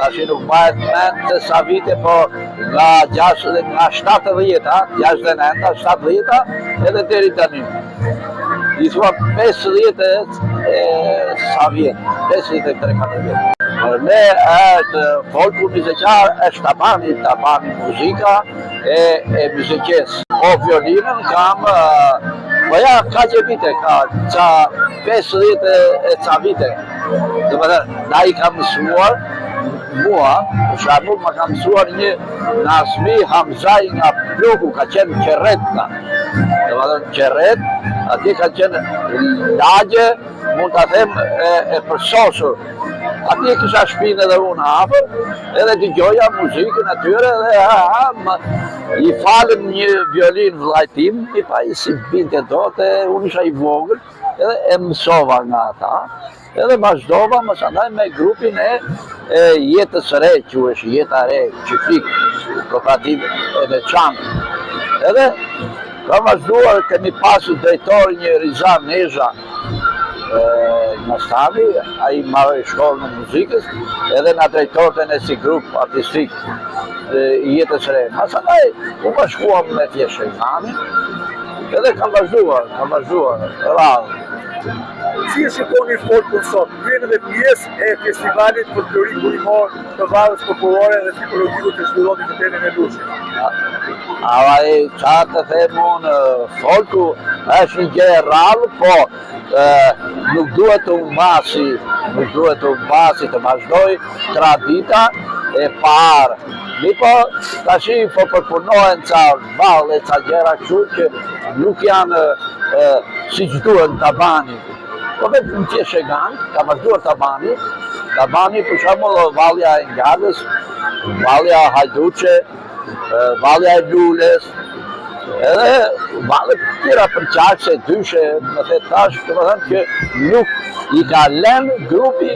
tash nuk bëhet mend se sa vite, po nga 70-a, 69-a, 70-a, edhe deri tani. I thua 50 sa vjet, 53 vjet. Ne folku muzikar është të bani muzika e muzikës. Po violinën kam, po ja, ka që vite, ka 50 e ca vite. Dhe më dhe, na i kam mësuar, mua, për shembull, ma kam mësuar një Nazmi Hamzaj nga Plugu, ka qenë qerretka. Dhe më dhe, qerret, ati ka qenë lagje, mund të them, e përsosur. Ati e kisha shpinë edhe unë hapër, edhe t'i gjoja muzikën atyre, dhe i falem një violin vllajtim, i pa i si binte dote, unë isha i vogël, edhe e mësova nga ata, edhe vazhdova më sandaj me grupin e jetës re, që është jeta re, Qifik, kooperativ e veçantë. Edhe ka vazhduar, kemi pasur drejtor një Rizan Nezha, në stani, a i marrë shkollën e muzikës, edhe në drejtorën e si grup artistik i jetës re. Masandaj, u bashkuam me Fjeshe Nani, edhe kam vazhduar, rrallë. Si e shikoni folkun sot? Vjen edhe pjesë e festivalit folklorik burimor të Valles Popullore dhe psikologjikut të zhvillohet në qytetin e Lushnjës. Qatë të them unë, folku është një gjë e rrallë, po nuk duhet të humbasi, të vazhdoj tradita e parë. Po tashi po përpunohen ca valle, ca gjëra kështu që nuk janë si që duhet të bani. Po vetë në Qeshegan, ka vazhduar të bani për shembull Vallja e Ngjalës, Vallja Hajduqe, Vallja e Lules, edhe valle të tjera për Qaqse, Dyshe, më the tash, të më thënë që nuk i ka lënë grupi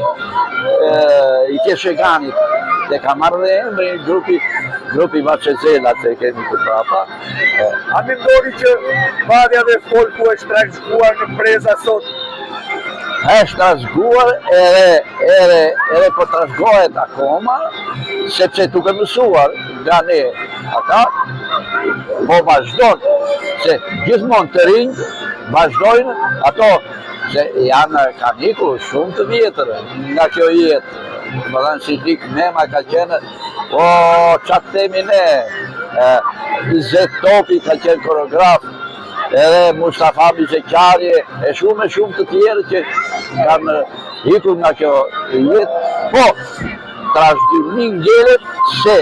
i Qesheganit, dhe ka marrë dhe emrin grupi Vaqezela që kemi të prapa. A mendoni që madhja dhe folku është trashëguar në preza sot? është trashëguar edhe po trashëgohet akoma, sepse duke mësuar nga ne ata, po vazhdojnë, se gjithmonë të rinj vazhdojnë ato, se janë kanë ikur shumë të vjetër nga kjo jetë. Më dhënë si lik Mema ka qenë, o qatë temi ne, Izet Topi ka qenë koreograf, edhe Mustafa Bizeqari, e shumë të tjerë që kanë ikur nga kjo jetë, po trashëgimi ngjelet se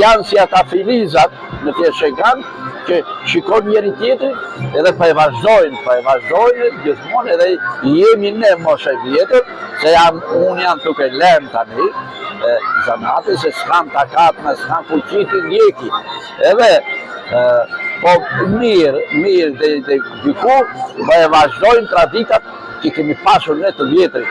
janë si ata filizat në Qeshegan që shikon njëri tjetrin edhe pa e vazhdojnë gjithmonë edhe jemi ne mos e vjetër, se unë janë tuke lem tani, zanati se s'kam takat me s'kam fuqi të ndjeki. Edhe po mirë dhe diku pa e vazhdojnë traditat që kemi pasur ne të vjetrit.